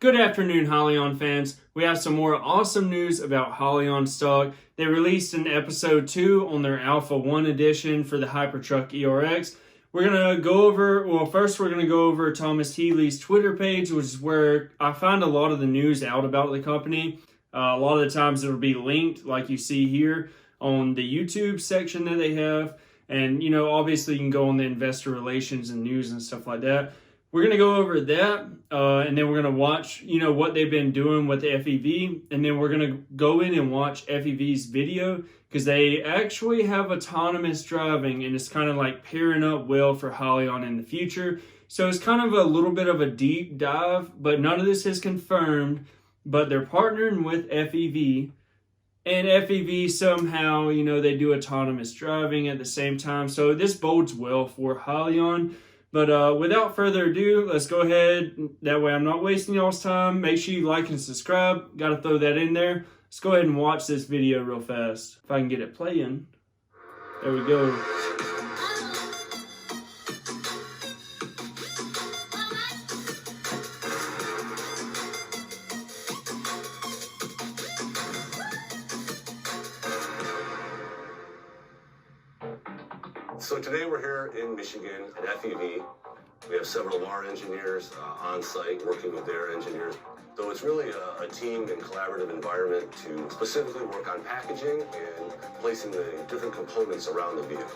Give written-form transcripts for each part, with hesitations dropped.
Good afternoon, Hyliion fans. We have some more awesome news about Hyliion stock. They released an episode 2 on their Alpha 1 edition for the Hypertruck ERX. We're going to go over, first we're going to go over Thomas Healy's Twitter page, which is where I find a lot of the news out about the company. A lot of the times it'll be linked, like you see here, on the YouTube section that they have. And, obviously you can go on the investor relations and news and stuff like that. We're going to go over that, and then we're going to watch, what they've been doing with the FEV, and then we're going to go in and watch FEV's video, because they actually have autonomous driving, and it's kind of like pairing up well for Hyliion in the future. So it's kind of a little bit of a deep dive, but none of this is confirmed, but they're partnering with FEV, and FEV somehow, they do autonomous driving at the same time. So this bodes well for Hyliion. But without further ado, let's go ahead. That way I'm not wasting y'all's time. Make sure you like and subscribe. Got to throw that in there. Let's go ahead and watch this video real fast. If I can get it playing. There we go. So today we're here in Michigan at FEV. We have several of our engineers on site working with their engineers. So it's really a team and collaborative environment to specifically work on packaging and placing the different components around the vehicle.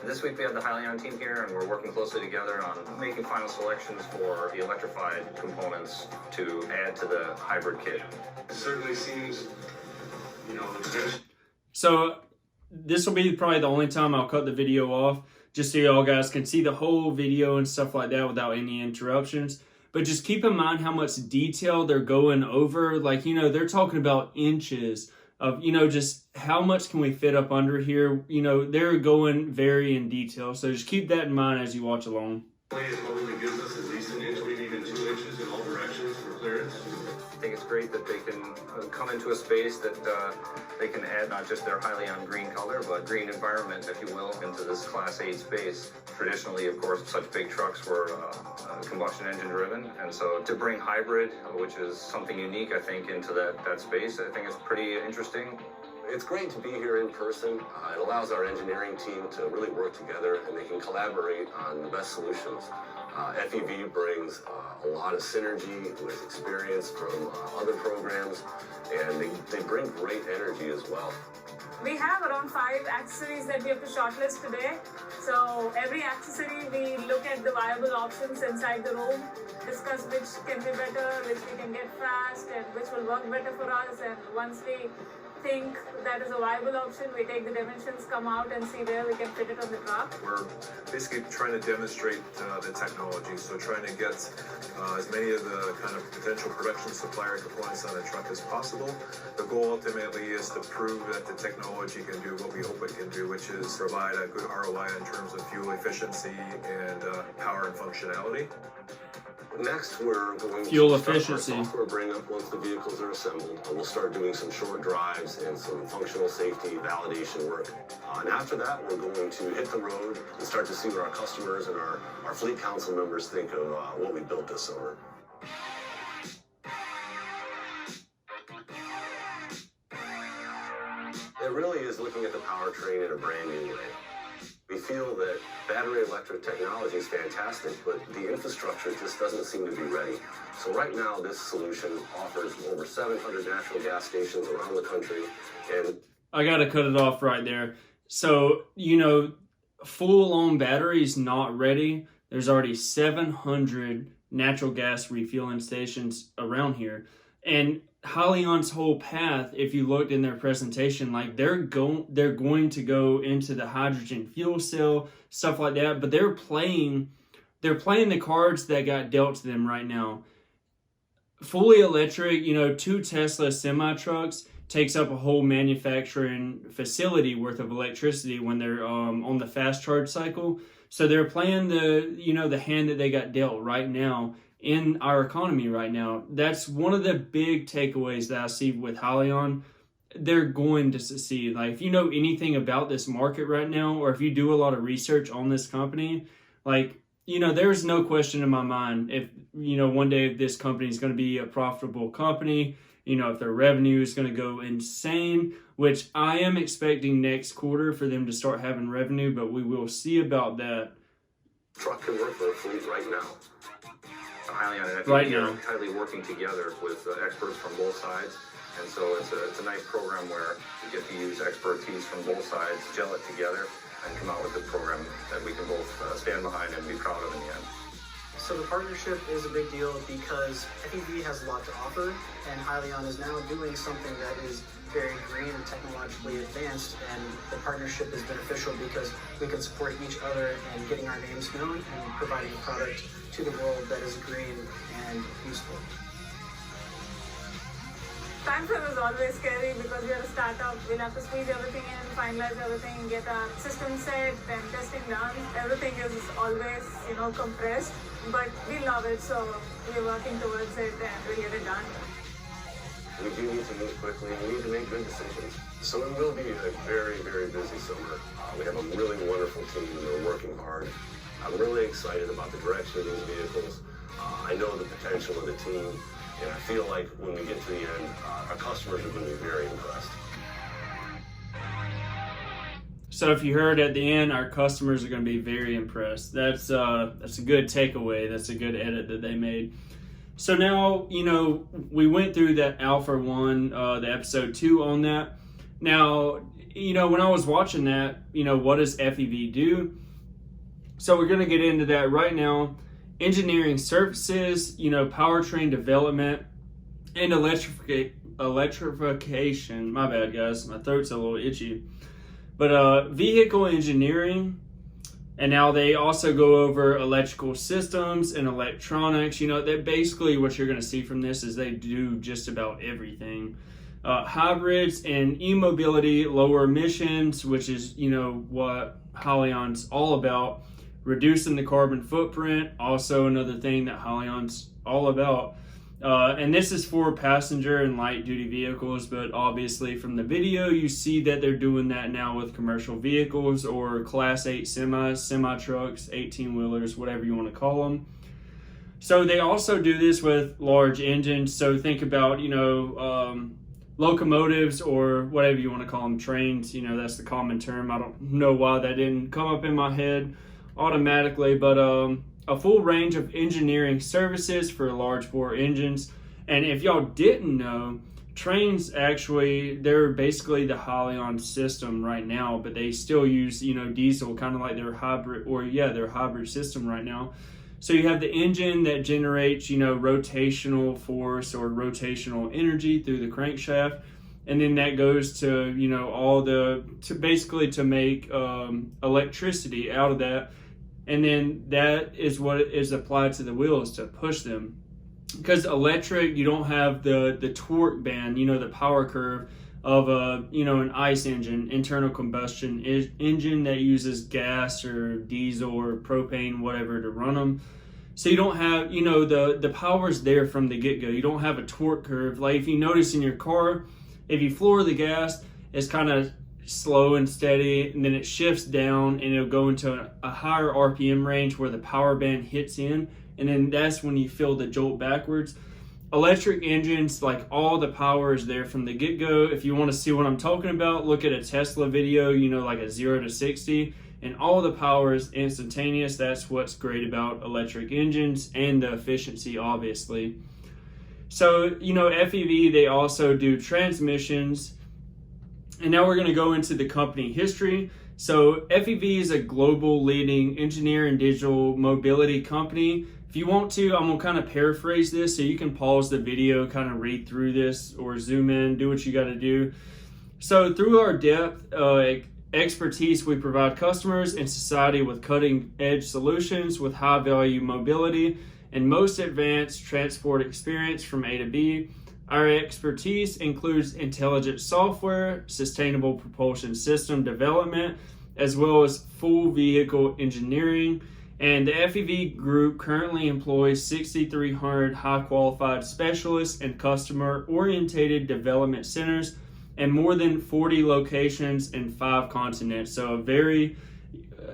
This week we have the Hyliion team here, and we're working closely together on making final selections for the electrified components to add to the hybrid kit. It certainly seems, So this will be probably the only time I'll cut the video off, just so y'all guys can see the whole video and stuff like that without any interruptions. But just keep in mind how much detail they're going over. Like, they're talking about inches of, just how much can we fit up under here. They're going very in detail. So just keep that in mind as you watch along. It probably gives us at least an inch, maybe even 2 inches in all directions for clearance. I think it's great that they can come into a space that they can add not just their Hyliion green color, but green environment, if you will, into this Class 8 space. Traditionally, of course, such big trucks were combustion engine driven, and so to bring hybrid, which is something unique, I think, into that space, I think it's pretty interesting. It's great to be here in person. It allows our engineering team to really work together, and they can collaborate on the best solutions. FEV brings a lot of synergy with experience from other programs, and they bring great energy as well. We have around 5 accessories that we have to shortlist today. So every accessory, we look at the viable options inside the room, discuss which can be better, which we can get fast, and which will work better for us. And once we think that is a viable option, we take the dimensions, come out and see where we can fit it on the truck. We're basically trying to demonstrate the technology, so trying to get as many of the kind of potential production supplier components on the truck as possible. The goal ultimately is to prove that the technology can do what we hope it can do, which is provide a good ROI in terms of fuel efficiency and power and functionality. Next, we're going Fuel to efficiency. start our software bring up once the vehicles are assembled. We'll start doing some short drives and some functional safety validation work. And after that, we're going to hit the road and start to see what our customers and our fleet council members think of what we built this summer. It really is looking at the powertrain in a brand new way. We feel that battery electric technology is fantastic, but the infrastructure just doesn't seem to be ready. So right now, this solution offers over 700 natural gas stations around the country. And I got to cut it off right there. So, full-on batteries not ready. There's already 700 natural gas refueling stations around here. And Hyliion's whole path, if you looked in their presentation, like they're going to go into the hydrogen fuel cell, stuff like that, but they're playing the cards that got dealt to them right now. Fully electric, 2 Tesla semi-trucks takes up a whole manufacturing facility worth of electricity when they're on the fast charge cycle. So they're playing the hand that they got dealt right now in our economy right now. That's one of the big takeaways that I see with Hyliion. They're going to succeed. Like, if you know anything about this market right now, or if you do a lot of research on this company, like, there's no question in my mind if, one day if this company is going to be a profitable company, if their revenue is going to go insane, which I am expecting next quarter for them to start having revenue, but we will see about that. Truck can work for a fleet right now. Hyliion and FEV Right are now. tightly working together with experts from both sides. And so it's a nice program where you get to use expertise from both sides, gel it together, and come out with a program that we can both stand behind and be proud of in the end. So the partnership is a big deal because FEV has a lot to offer, and Hyliion is now doing something that is very green and technologically advanced, and the partnership is beneficial because we can support each other in getting our names known and providing a product to the world that is green and useful. Time frame is always scary because we are a startup. We'll have to squeeze everything in, finalize everything, get our system set and testing done. Everything is always, compressed, but we love it, so we're working towards it and we'll get it done. We do need to move quickly and we need to make good decisions. So it will be a very, very busy summer. We have a really wonderful team and they're working hard. I'm really excited about the direction of these vehicles. I know the potential of the team, and I feel like when we get to the end, our customers are going to be very impressed. So if you heard at the end, our customers are going to be very impressed. That's a good takeaway. That's a good edit that they made. So now, we went through that Alpha 1, the episode 2 on that. Now, when I was watching that, what does FEV do? So we're going to get into that right now. Engineering services, powertrain development, and electrification. My bad, guys. My throat's a little itchy. But vehicle engineering. And now they also go over electrical systems and electronics. That basically what you're going to see from this is they do just about everything. Hybrids and e-mobility, lower emissions, which is, what Hyliion's all about. Reducing the carbon footprint, also another thing that Hyliion's all about. And this is for passenger and light duty vehicles, but obviously from the video you see that they're doing that now with commercial vehicles or class 8 semi-trucks, 18-wheelers, whatever you want to call them. So they also do this with large engines. So think about, locomotives or whatever you want to call them, trains, that's the common term. I don't know why that didn't come up in my head automatically, but a full range of engineering services for large bore engines. And if y'all didn't know, trains actually, they're basically the Hyliion system right now, but they still use, diesel, kind of like their hybrid, their hybrid system right now. So you have the engine that generates, rotational force or rotational energy through the crankshaft. And then that goes to, to make electricity out of that. And then that is what is applied to the wheels to push them. Because electric, you don't have the torque band, the power curve of an ICE engine, internal combustion engine that uses gas or diesel or propane, whatever, to run them. So you don't have, the power's there from the get-go. You don't have a torque curve. Like if you notice in your car, if you floor the gas, it's kind of slow and steady, and then it shifts down and it'll go into a higher RPM range where the power band hits in, and then that's when you feel the jolt backwards. Electric engines, like all the power is there from the get-go. If you want to see what I'm talking about, look at a Tesla video, like a 0 to 60, and all the power is instantaneous. That's what's great about electric engines and the efficiency, obviously. So, FEV, they also do transmissions. And now we're going to go into the company history. So FEV is a global leading engineer and digital mobility company. If you want to, I'm going to kind of paraphrase this, so you can pause the video, kind of read through this or zoom in, do what you got to do. So through our depth expertise, we provide customers and society with cutting edge solutions with high value mobility and most advanced transport experience from A to B. Our expertise includes intelligent software, sustainable propulsion system development, as well as full vehicle engineering. And the FEV group currently employs 6,300 high qualified specialists and customer oriented development centers and more than 40 locations in 5 continents. So a very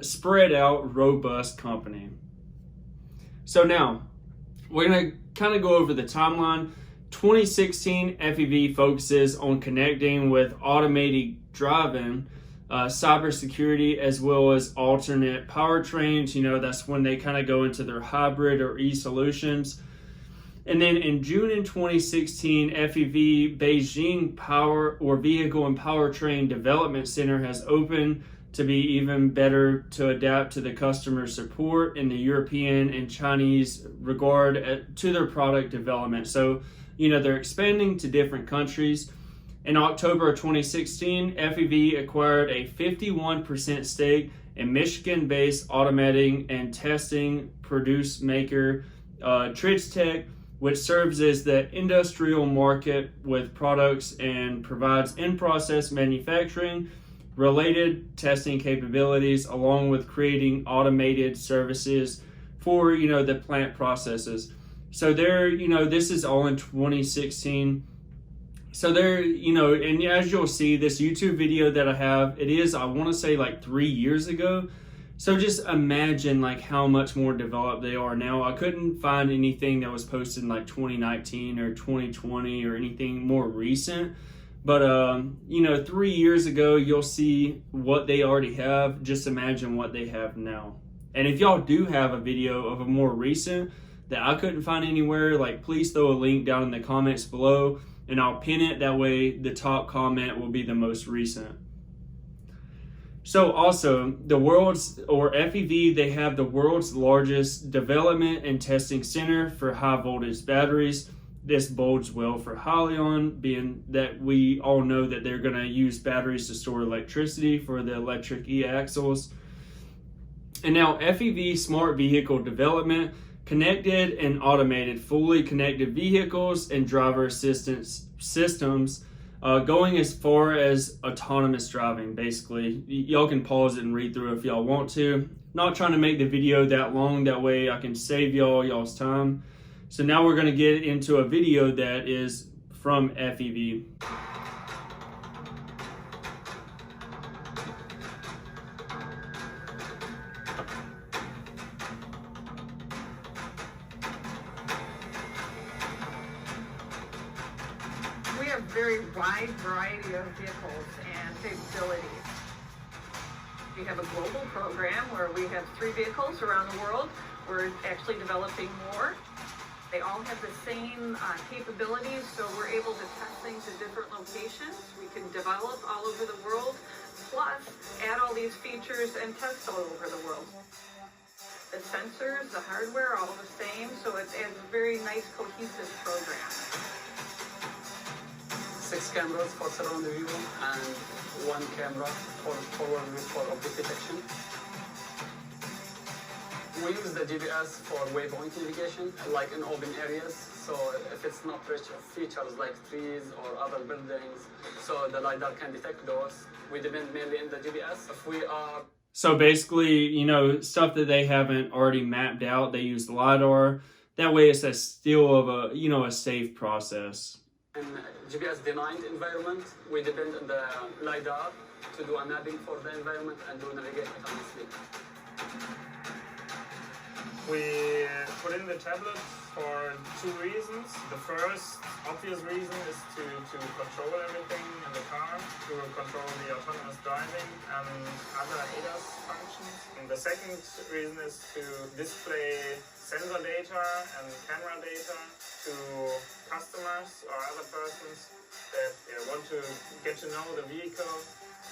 spread out, robust company. So now, we're going to kind of go over the timeline. 2016, FEV focuses on connecting with automated driving, cybersecurity, as well as alternate powertrains. You know, that's when they kind of go into their hybrid or e-solutions. And then in June in 2016, FEV Beijing Power or Vehicle and Powertrain Development Center has opened to be even better to adapt to the customer support in the European and Chinese regard to their product development. So, you know, they're expanding to different countries. In October of 2016, FEV acquired a 51% stake in Michigan-based automating and testing produce maker Tridgetech, which serves as the industrial market with products and provides in-process manufacturing related testing capabilities, along with creating automated services for, you know, the plant processes. So there, you know, this is all in 2016. So there, you know, and as you'll see, this YouTube video that I have, it is, I want to say like 3 years ago. So just imagine like how much more developed they are now. I couldn't find anything that was posted in like 2019 or 2020 or anything more recent. But, you know, 3 years ago, you'll see what they already have. Just imagine what they have now. And if y'all do have a video of a more recent that I couldn't find anywhere, like please throw a link down in the comments below and I'll pin it. That way the top comment will be the most recent. So also, the world's, or FEV, they have the world's largest development and testing center for high voltage batteries. This bodes well for Hyliion, being that we all know that they're going to use batteries to store electricity for the electric e-axles. And now FEV Smart Vehicle Development, connected and automated, fully connected vehicles and driver assistance systems, going as far as autonomous driving, basically. Y'all can pause it and read through if y'all want to. Not trying to make the video that long, that way I can save y'all's time. So now we're going to get into a video that is from FEV. We have a very wide variety of vehicles and capabilities. We have a global program where we have 3 vehicles around the world. We're actually developing more. They all have the same capabilities, so we're able to test things at different locations. We can develop all over the world, plus add all these features and test all over the world. The sensors, the hardware, all the same, so it's a very nice cohesive program. 6 cameras for surround view and 1 camera for forward view for object detection. We use the GPS for waypoint navigation, like in open areas. So if it's not rich of features like trees or other buildings, so the LiDAR can detect those. We depend mainly in the GPS. If we are... So basically, you know, stuff that they haven't already mapped out, they use the LiDAR. That way it's a still of a, you know, a safe process. In GPS denied environment, we depend on the LiDAR to do a mapping for the environment and to navigate autonomously. We put in the tablets for 2 reasons. The first obvious reason is to control everything in the car, to control the autonomous driving and other ADAS functions. And the second reason is to display sensor data and camera data to customers or other persons that want to get to know the vehicle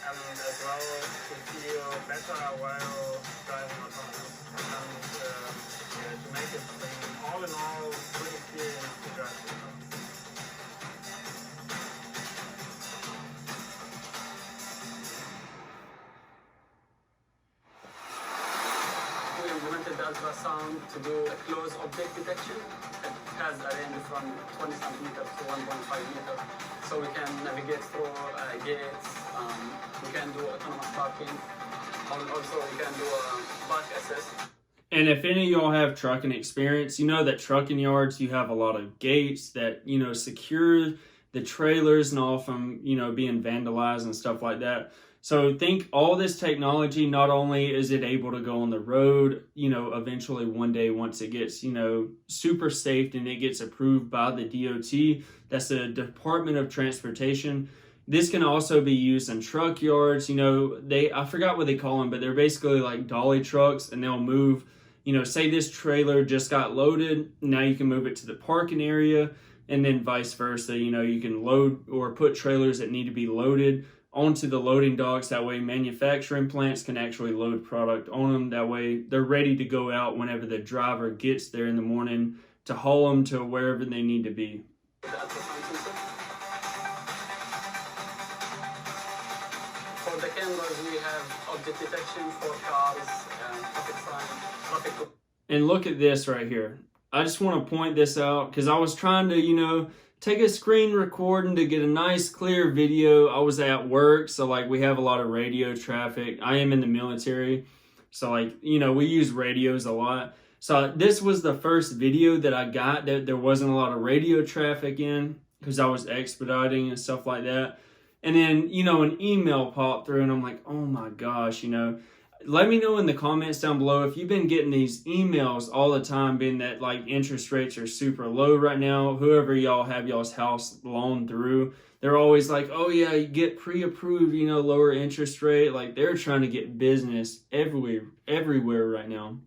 and as well to feel better while driving autonomous. And to make it all in all good experience to drive the car. We implemented the ultrasound to do a close object detection. It has a range from 20 centimeters to 1.5 meters. So we can navigate through gates, we can do autonomous parking, and also we can do park assist. And if any of y'all have trucking experience, you know that trucking yards, you have a lot of gates that, you know, secure the trailers and all from, you know, being vandalized and stuff like that. So think all this technology, not only is it able to go on the road, eventually one day once it gets, super safe and it gets approved by the DOT, that's the Department of Transportation. This can also be used in truck yards. I forgot what they call them, but they're basically like dolly trucks, and they'll move, say this trailer just got loaded, now you can move it to the parking area, and then vice versa. You can load or put trailers that need to be loaded onto the loading docks. That way manufacturing plants can actually load product on them. That way they're ready to go out whenever the driver gets there in the morning to haul them to wherever they need to be. For the cameras, we have object detection for cars, traffic sign, traffic. And look at this right here. I just want to point this out because I was trying to, take a screen recording to get a nice clear video. I was at work, so like we have a lot of radio traffic. I am in the military, so like, we use radios a lot. So this was the first video that I got that there wasn't a lot of radio traffic in because I was expediting and stuff like that. And then, an email popped through and I'm like, oh my gosh, let me know in the comments down below if you've been getting these emails all the time, being that like interest rates are super low right now. Whoever y'all have y'all's house loan through, they're always like, oh yeah, you get pre-approved, lower interest rate. Like they're trying to get business everywhere right now.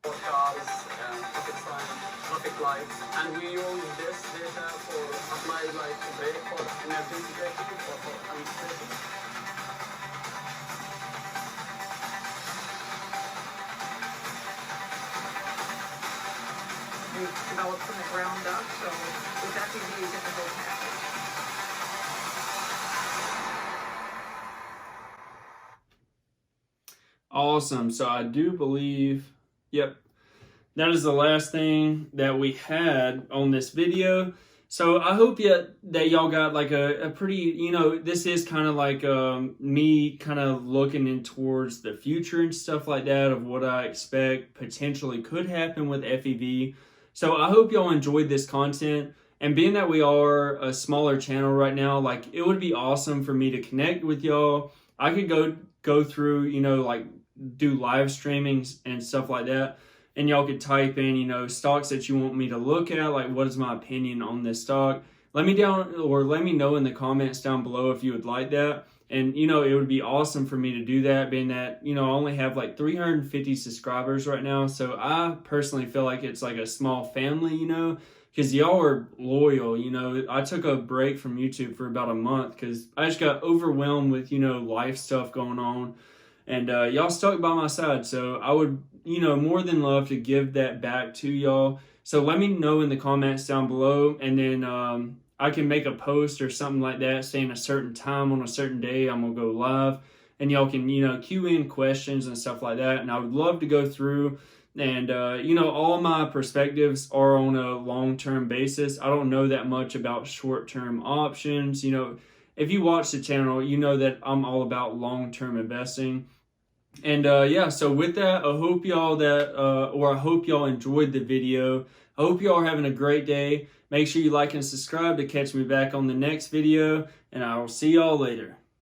For cars, traffic sign, traffic lights, and we use this data for apply like brake for emergency braking for administration. Developed from the ground up, so with FEV you get the whole package. Awesome. So I do believe, yep, that is the last thing that we had on this video. So I hope that y'all got like a pretty, this is kind of like me kind of looking in towards the future and stuff like that of what I expect potentially could happen with FEV. So I hope y'all enjoyed this content, and being that we are a smaller channel right now, like it would be awesome for me to connect with y'all. I could go through, like do live streamings and stuff like that, and y'all could type in, stocks that you want me to look at, like what is my opinion on this stock. Let me know in the comments down below if you would like that. And, it would be awesome for me to do that, being that, I only have like 350 subscribers right now. So I personally feel like it's like a small family, because y'all are loyal. I took a break from YouTube for about a month because I just got overwhelmed with, life stuff going on. And y'all stuck by my side. So I would, more than love to give that back to y'all. So let me know in the comments down below. And then I can make a post or something like that saying a certain time on a certain day I'm going to go live. And y'all can, queue in questions and stuff like that. And I would love to go through. And, all my perspectives are on a long-term basis. I don't know that much about short-term options. If you watch the channel, you know that I'm all about long-term investing. And so with that, I hope y'all enjoyed the video. I hope y'all are having a great day. Make sure you like and subscribe to catch me back on the next video, and I will see y'all later.